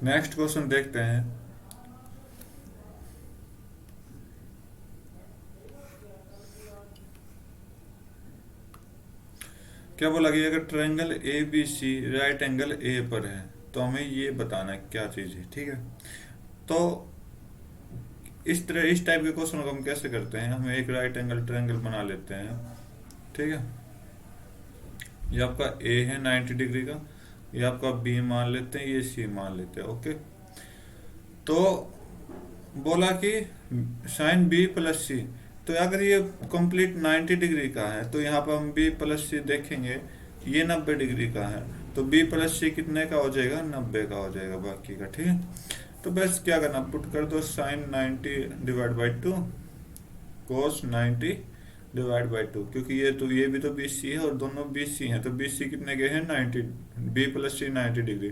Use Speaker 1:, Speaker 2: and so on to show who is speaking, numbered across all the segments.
Speaker 1: Next question देखते हैं। क्या बोला कि अगर triangle A B C right angle A पर है तो हमें ये बताना है क्या चीज़ है, ठीक है। तो इस टाइप के क्वेश्चन को हम कैसे करते हैं, हम एक राइट एंगल ट्रायंगल बना लेते हैं, ठीक है। ये आपका ए है 90 डिग्री का, ये आपका बी मान लेते हैं, ये सी मान लेते हैं, ओके। तो बोला कि साइन बी प्लस सी, तो अगर ये कंप्लीट 90 डिग्री का है तो यहाँ पर हम बी प्लस सी देखेंगे, ये 90 डिग्री का है, तो बी प्लस सी कितने का हो जाएगा, 90 का हो जाएगा बाकी का, ठीक है। तो बस क्या करना, पुट कर दो साइन 90/2 कोस 90/2, क्योंकि ये भी तो बी सी है और दोनों बी सी हैं, तो बी सी कितने के हैं 90, बी प्लस सी 90 डिग्री,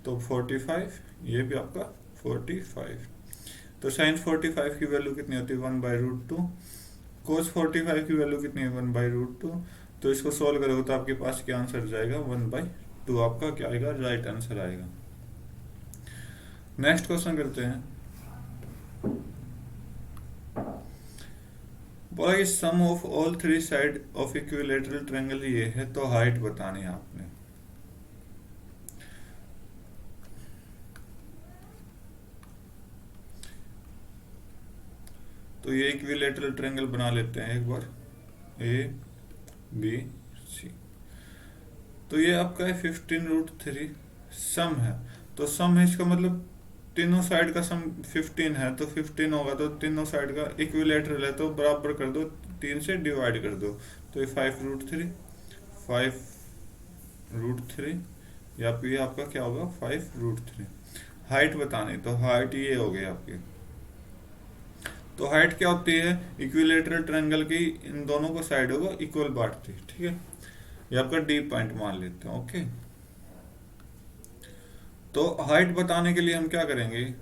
Speaker 1: तो 45, ये भी आपका 45। तो साइन 45 की वैल्यू कितनी होती है, 1/√2। कोस 45 की वैल्यू कितनी है, 1/√2। तो इसको सॉल्व करोगे तो आपके पास क्या आंसर जाएगा, 1/2 आपका क्या आएगा, राइट आंसर आएगा। नेक्स्ट क्वेश्चन करते हैं। बोला कि sum of all three side of equilateral triangle ये है, तो हाइट बतानी है आपने। तो ये इक्विलेटरल ट्रायंगल बना लेते हैं एक बार, ए बी सी। तो ये आपका है 15√3, सम है। तो सम है इसका मतलब तीनों साइड का सम 15 है, तो 15 होगा, तो तीनों साइड का इक्विलेटरल है तो बराबर कर दो, 3 से डिवाइड कर दो, तो ये 5√3, 5√3, या फिर ये आपका क्या होगा 5√3। हाइट बतानी, तो हाइट ये हो गई आपकी। तो हाइट क्या होती है, इक्विलेटरल ट्रायंगल की इन दोनों को साइड होगा इक्वल बांटती है, ठीक है। ये आपका डी पॉइंट मान लेते हैं, ओके। तो हाइट बताने के लिए हम क्या करेंगे,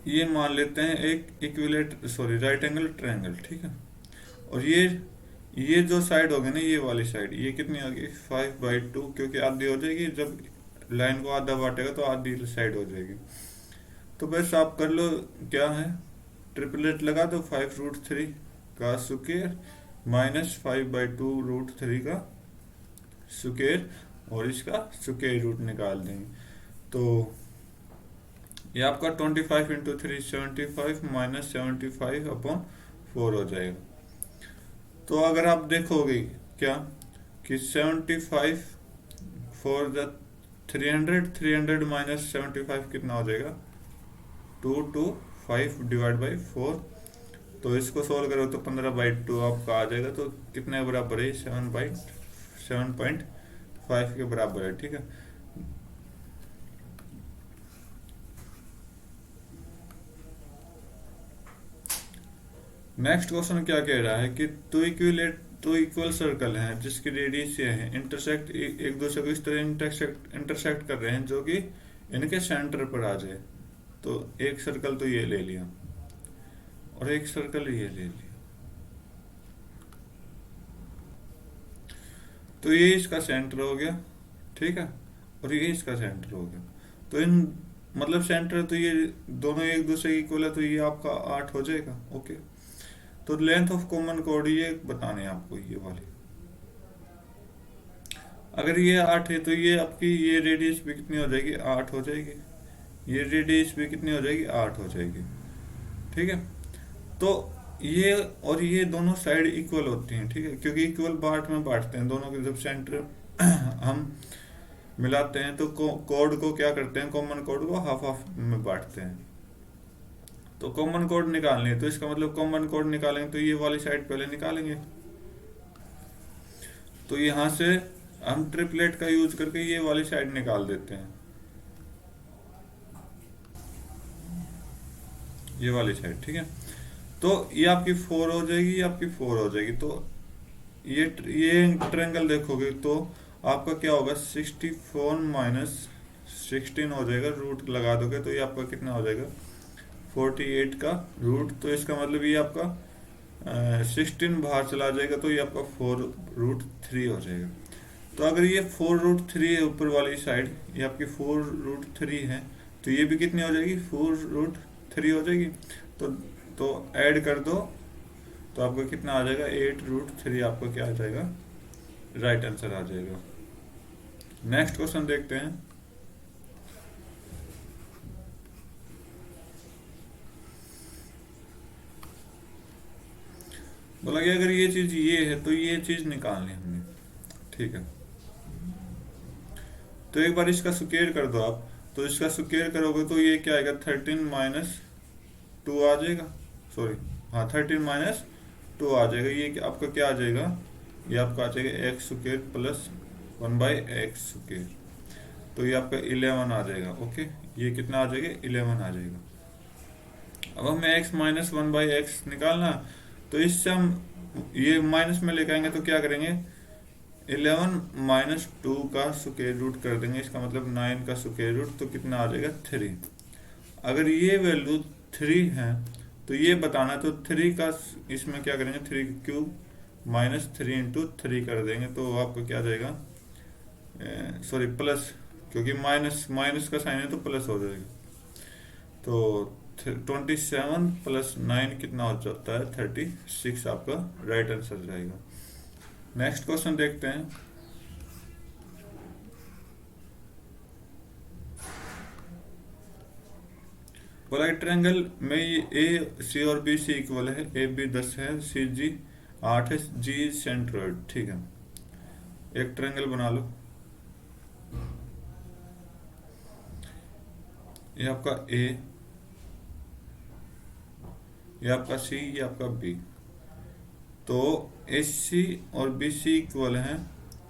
Speaker 1: ये मान लेते हैं एक राइट एंगल ट्रायंगल, ठीक है। और ये जो साइड होगी ना, ये वाली साइड, ये कितनी होगी 5/2, क्योंकि आधी हो जाएगी, जब लाइन को आधा बांटेगा तो आधी साइड हो जाएगी। तो बस आप कर लो, क्या है, ट्रिपलेट लगा दो, 5√3 का स्क्वायर माइनस 5/2√3 का स्क्वायर, और इसका स्क्वायर रूट निकाल देंगे। तो ये आपका 25 × 3 75 माइनस 75/4 हो जाएगा। तो अगर आप देखोगे क्या कि 75 फॉर द 300 माइनस 75 कितना हो जाएगा, 2/5 तो इसको सोल्व करो तो 15/2 आपका आ जाएगा, तो कितने के बराबर है, 7.5 के बराबर है, ठीक है। नेक्स्ट क्वेश्चन क्या कह रहा है कि टू इक्वल सर्कल हैं जिसकी रेडियस ये है, इंटरसेक्ट एक दूसरे को इस तरह इंटरसेक्ट कर रहे हैं जो कि इनके सेंटर पर आ जाए। तो एक सर्कल तो ये ले लिया और एक सर्कल ये ले लिया, तो ये इसका सेंटर हो गया, ठीक है, और ये इसका सेंटर हो गया। तो इन मतलब सेंटर, तो ये दोनों एक दूसरे की इक्वल है, तो ये आपका 8 हो जाएगा, ओके। तो लेंथ ऑफ कॉमन कोड ये बताने हैं आपको, ये वाली। अगर ये 8 है तो ये आपकी ये रेडियस भी कितनी हो जाएगी, 8 हो जाएगी, ये रेडियस भी कितनी हो जाएगी, 8 हो जाएगी, ठीक है। तो ये और ये दोनों साइड इक्वल होती हैं, ठीक है, क्योंकि इक्वल पार्ट में बांटते हैं दोनों के, जब सेंटर हम मिलाते हैं तो कोड को क्या करते हैं, कॉमन कोड को हाफ हाफ में बांटते हैं। तो कॉमन कोड निकालनी है, तो इसका मतलब कॉमन कोड निकालेंगे तो ये वाली साइड पहले निकालेंगे। तो यहाँ से हम ट्रिपलेट का यूज करके ये वाली साइड निकाल देते हैं, ये वाली साइड, ठीक है। तो ये आपकी 4 हो जाएगी, ये आपकी 4 हो जाएगी। तो ये ट्रायंगल देखोगे तो आपका क्या होगा, 64 माइनस 16 हो जाएगा, रूट लगा दोगे तो ये आपका कितना हो जाएगा, 48 का रूट। तो इसका मतलब ये आपका 16 बाहर चला जाएगा, तो ये आपका 4√3 हो जाएगा। तो अगर ये 4√3 है ऊपर वाली साइड, ये आपकी 4√3 है, तो ये भी कितनी हो जाएगी, 4√3 हो जाएगी। तो तो ऐड कर दो, तो आपको कितना आ जाएगा, 8√3 आपको क्या आ जाएगा, राइट आंसर आ जाएगा। नेक्स्ट क्वेश्चन देखते हैं। बोला कि अगर ये चीज ये है तो ये चीज निकालनी है हमने, ठीक है। तो एक बार इसका स्क्वायर कर दो आप, तो इसका स्क्वायर करोगे तो ये क्या आएगा, 13 - 2 आ जाएगा, सॉरी, हाँ 13 - 2 आ जाएगा। ये आपका क्या आ जाएगा, ये आपका आ जाएगा x² प्लस 1/x²। तो ये आपका 11 आ जाएगा। ओके, ये कितना आ जाएगा, 11 आ जाएगा। अब हमें x - 1/x निकालना, तो इससे हम ये माइनस में लेकर आएंगे तो क्या करेंगे, 11 - 2 का स्क्वायर रूट कर देंगे, इसका मतलब 9 का स्क्वायर रूट, तो कितना आ जाएगा, 3। अगर ये वैल्यू 3 है तो ये बताना, तो 3 का इसमें क्या करेंगे, 3³ -3 × 3 कर देंगे, तो आपको क्या आ जाएगा, सॉरी प्लस, क्योंकि माइनस माइनस का साइन है तो प्लस हो जाएगा। तो 27 + 9 कितना हो जाता है, 36 आपका राइट आंसर रहेगा। नेक्स्ट क्वेश्चन देखते हैं। बोला ट्रायंगल में ए सी और बी सी इक्वल है, ए बी 10 है, सी जी 8 है, जी सेंट्रोइड, ठीक है। एक ट्रायंगल बना लो, ये आपका ए, ये आपका सी, ये आपका बी। तो ए सी और बी सी इक्वल है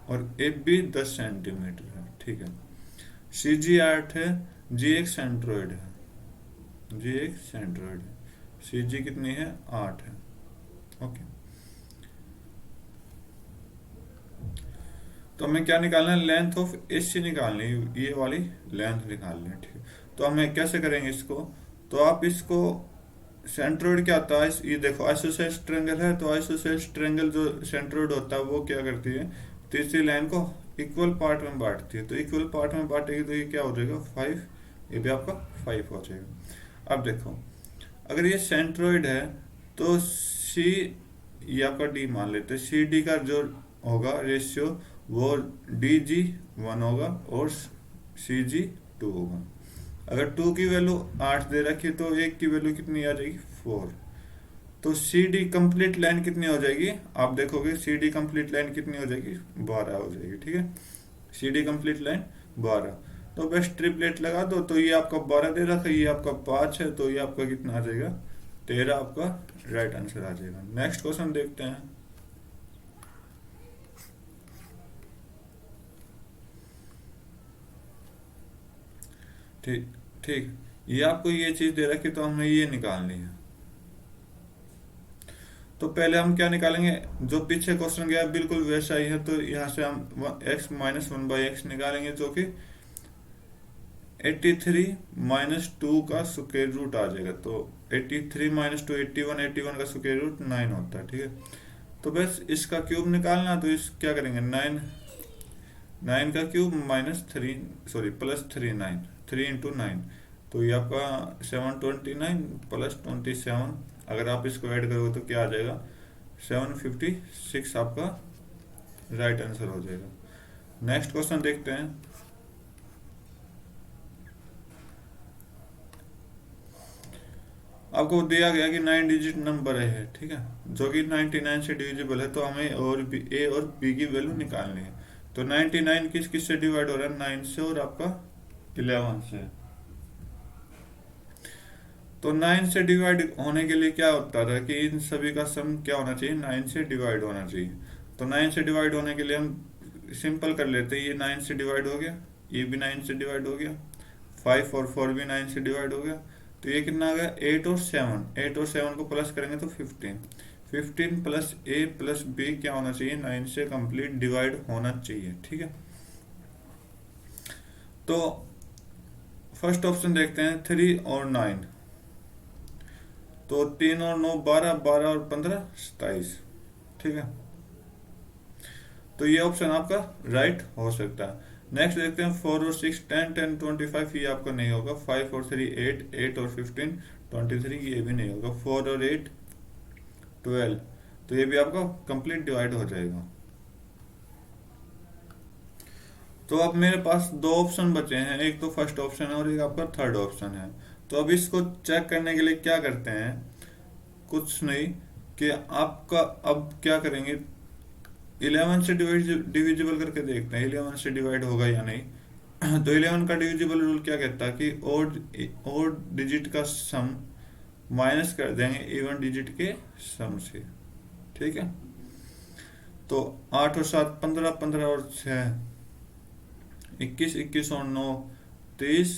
Speaker 1: और ए बी 10 सेंटीमीटर है, ठीक है। सी जी 8 है, जी एक सेंट्रोइड है, जी एक सेंट्रोइड है, सी जी कितनी है, 8 है। ओके, तो हमें क्या निकालना है, लेंथ ऑफ ए सी निकालनी है, ये वाली लेंथ निकालनी है, ठीक है। तो हमें कैसे करेंगे इसको, तो आप इसको, सेंट्रोइड क्या होता है, ये देखो आइसोसेलेस ट्रायंगल है, तो आइसोसेलेस ट्रायंगल जो सेंट्रोइड होता है वो क्या करती है, तीसरी लाइन को इक्वल पार्ट में बांटती है। तो इक्वल पार्ट में बांटेगी तो ये क्या हो जाएगा, 5, ये भी आपका 5 हो जाएगा। अब देखो, अगर ये सेंट्रोइड है तो सी, ये आपका डी मान लेते हैं, सी डी का जो होगा रेशियो वो DG 1 होगा और CG 2 होगा। अगर 2 की वैल्यू 8 दे रखी है तो 1 की वैल्यू कितनी आ जाएगी, 4। तो CD कंप्लीट लाइन कितनी हो जाएगी, आप देखोगे CD कंप्लीट लाइन कितनी हो जाएगी, 12 हो जाएगी, ठीक है। CD complete line 12। तो बस ट्रिपलेट लगा दो, तो ये आपका 12 दे रखा है, ये आपका 5 है, तो ये आपका कितना आ जाएगा, 13 आपका राइट आंसर आ जाएगा। नेक्स्ट क्वेश्चन देखते हैं। ठीक, ठीक, ये आपको ये चीज दे रखी, तो हमें ये निकालनी है। तो पहले हम क्या निकालेंगे, जो पीछे क्वेश्चन गया बिल्कुल वैसा ही है, तो यहाँ से हम x - 1/x निकालेंगे, जो कि 83 - 2 का स्क्वायर रूट आ जाएगा। तो 83 - 2 81, 81 का स्क्वायर रूट 9 होता है, ठीक है। तो बस इसका क्यूब निकालना, तो इस क्या करेंगे, 9, 9 का क्यूब -3, सॉरी +3, 9, 3 × 9, तो ये आपका 729 + 27, अगर आप इसको ऐड करोगे तो क्या आ जाएगा, 756 आपका राइट आंसर हो जाएगा। नेक्स्ट क्वेश्चन देखते हैं। आपको दिया गया कि 9 डिजिट नंबर है, ठीक है, जो कि 99 से डिविजिबल है, तो हमें और बी, ए और बी की वैल्यू निकालनी है। तो 99 किस किस से डिवाइड हो रहा है, 9 से और आपका 11 से। तो 9 से डिवाइड होने के लिए क्या होता था कि इन सभी का सम क्या होना चाहिए, 9 से डिवाइड होना चाहिए। तो 9 से डिवाइड होने के लिए हम सिंपल कर लेते हैं, ये 9 से डिवाइड हो गया, ये भी 9 से डिवाइड हो गया, 5 और 4 भी 9 से डिवाइड हो गया। तो ये कितना आ गया, 8 और 7, 8 और 7 को प्लस करेंगे तो 15, 15 + A + B क्या होना चाहिए, 9 से कंप्लीट डिवाइड होना चाहिए, ठीक है। तो फर्स्ट ऑप्शन देखते हैं, 3 और 9, तो 3 और 9 12, 12 और 15 27, ठीक है। तो ये ऑप्शन आपका राइट हो सकता है। नेक्स्ट देखते हैं 4 और 6, 10, 10, 25, ये आपका नहीं होगा। 5 और 3 8, 8 और 15 23, ये भी नहीं होगा। 4 और 8 12, तो ये भी आपका कंप्लीट डिवाइड हो जाएगा। तो अब मेरे पास दो ऑप्शन बचे हैं, एक तो फर्स्ट ऑप्शन है और एक आपका थर्ड ऑप्शन है। तो अब इसको चेक करने के लिए क्या करते हैं, कुछ नहीं कि आपका अब क्या करेंगे, 11 से डिविजिबल करके देखते हैं 11 से डिवाइड होगा या नहीं। तो 11 का डिविजिबल रूल क्या कहता है कि ओड डिजिट का सम माइनस कर देंगे इवन डिजिट के सम से। ठीक है, तो 8 और 7 15, 15 और 6 21, 21 और 9 30,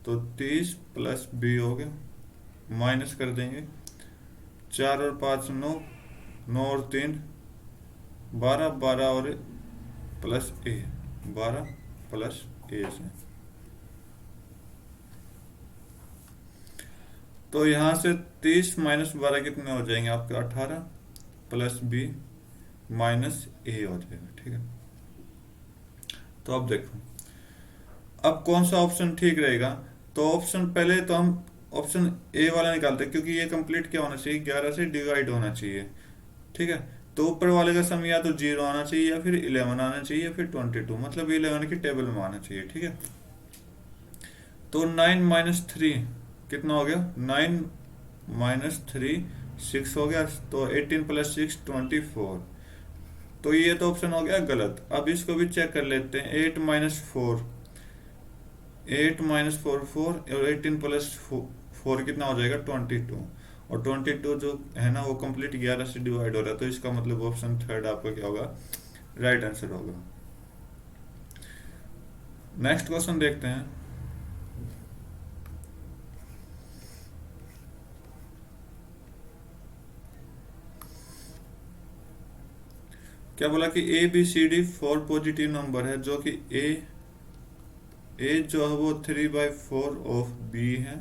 Speaker 1: तो 30 प्लस बी हो गया, माइनस कर देंगे 4 और 5 9, 9 और 3 12, 12 और प्लस ए, 12 प्लस ए से। तो यहां से 30 माइनस 12 कितने हो जाएंगे आपके 18 प्लस बी माइनस ए हो जाएगा। ठीक है, तो अब देखो अब कौन सा ऑप्शन ठीक रहेगा। तो ऑप्शन पहले तो हम ऑप्शन ए वाला निकालते हैं, क्योंकि ये कंप्लीट क्या होना चाहिए, 11 से डिवाइड होना चाहिए। ठीक है, तो ऊपर वाले का सम या तो 0 आना चाहिए या फिर 11 आना चाहिए या फिर 22, मतलब 11 की टेबल में आना चाहिए। ठीक है, तो 9 माइनस 3 कितना हो गया, 9 माइनस 3 6 हो गया, तो 18 प्लस 6 24। तो ये तो ऑप्शन हो गया गलत। अब इसको भी चेक कर लेते हैं, 8 माइनस 4, 8 माइनस 4 4, और 18 प्लस 4 कितना हो जाएगा 22, और 22 जो है ना वो कंप्लीट 11 से डिवाइड हो रहा है, तो इसका मतलब ऑप्शन थर्ड आपका क्या होगा, राइट आंसर होगा। नेक्स्ट क्वेश्चन देखते हैं। क्या बोला कि A B C D 4 positive number है, जो कि ए जो है वो 3/4 ऑफ बी है,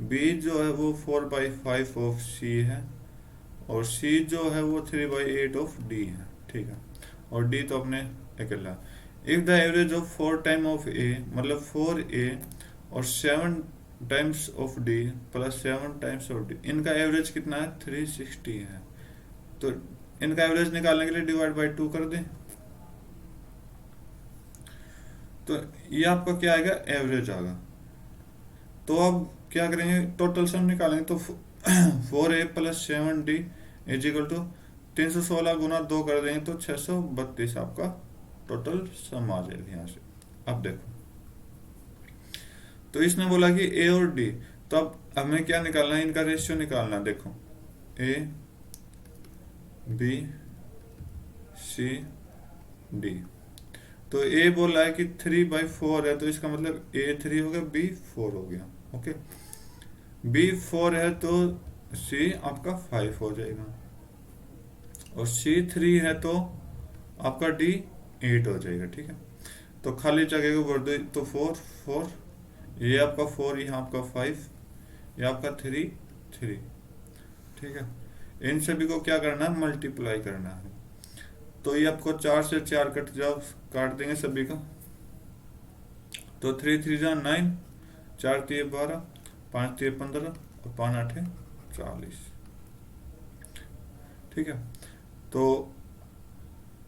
Speaker 1: बी जो है वो 4/5 ऑफ सी है, और सी जो है वो 3/8 ऑफ डी है। ठीक है, और डी तो अपने अकेला। If the average of 4 time of A, मतलब 4a और 7 times of D plus 7 times of D, इनका एवरेज कितना है 360 है। तो इनका एवरेज निकालने के लिए डिवाइड बाई 2 कर दें, तो ये आपका क्या आएगा, एवरेज आएगा। तो अब क्या करेंगे, टोटल सम निकालेंगे, तो 4a plus 7d is equal to 316 गुना 2 कर देंगे तो 632 आपका टोटल सम आ जाएगा यहाँ से। अब देखो, तो इसने बोला कि ए और डी, तो अब हमें क्या निकालना है, इनका रेशियो निकालना है। देखो ए बी सी डी, तो ए बोला है कि 3/4 है, तो इसका मतलब ए 3 हो गया, बी 4 हो गया। ओके, बी 4 है तो सी आपका 5 हो जाएगा, और सी 3 है तो आपका डी 8 हो जाएगा। ठीक है, तो खाली जगह को भर दो, तो 4 4, ये आपका 4, यहाँ आपका 5, ये आपका 3 3। ठीक है, इन सभी को क्या करना है, मल्टीप्लाई करना है। तो ये आपको 4 से 4 कट जाओ, काट देंगे सभी का, तो 3 3 जा 9, 4 3 12, 5 3 15 और 5 8 40। ठीक है, तो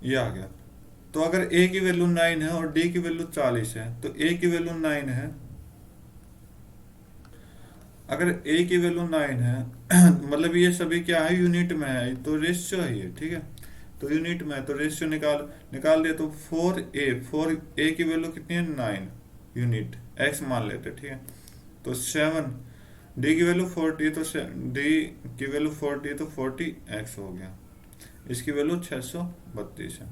Speaker 1: ये आ गया। तो अगर ए की वैल्यू 9 है और डी की वैल्यू 40 है, तो ए की वैल्यू 9 है, अगर ए की वैल्यू 9 है मतलब ये सभी क्या है, यूनिट में है, तो रेशियो है ये। ठीक है, तो यूनिट में, तो रेशियो निकाल दे, तो 4a की वैल्यू कितनी है 9 यूनिट, x मान लेते। ठीक है, तो 7, डी की वैल्यू 40, तो डी की वैल्यू 40, तो 40x हो गया, इसकी वैल्यू 632 है।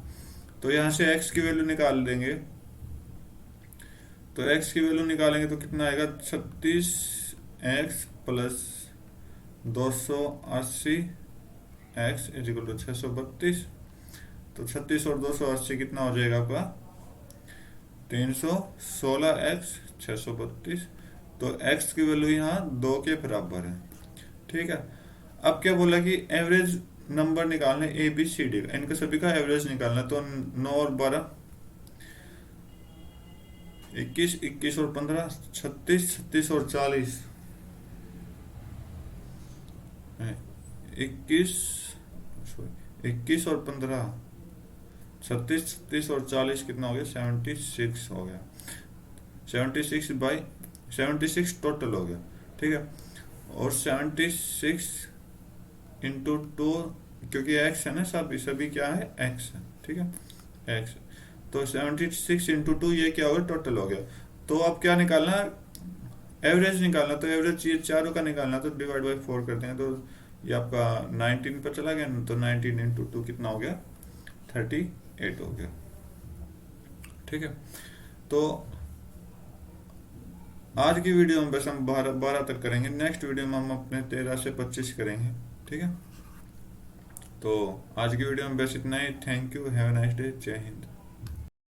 Speaker 1: तो यहाँ से x की वैल्यू निकाल देंगे, तो x की वैल्यू निकालेंगे तो कितना आएगा, 36x plus 280 x is equal to 632। तो 36 और 280 कितना हो जाएगा आपका, 316x 632। तो x की वैल्यू यहाँ 2 के बराबर है। ठीक है, अब क्या बोला कि एवरेज नंबर निकालने ए बी सी डी का, इनका सभी का एवरेज निकालना। तो 9 और 12 21, 21 और 15 36, 36 और 40 21, सॉरी 21 और 15 36, 36 और 40 कितना हो गया? 76 हो गया। 76 बाई 76 टोटल हो गया, ठीक है। और 76 इंटू 2, क्योंकि एक्स है ना, सभी सभी क्या है? एक्स है, ठीक है, एक्स। तो 76 इंटू 2 ये क्या हो गया? टोटल हो गया। तो अब क्या निकालना? एवरेज निकालना। तो एवरेज ये चारों का निकालना, तो डिवाइड बाई 4 करते हैं, तो ये आपका 19 पर चला गया ना, तो 19 इंटू 2 कितना हो गया? 38 हो गया, ठीक है। तो आज की वीडियो में बस हम 12 तक करेंगे, नेक्स्ट वीडियो में हम अपने 13 से 25 करेंगे, ठीक है। तो आज की वीडियो में बस इतना ही। Thank you, have a nice day, Jai Hind.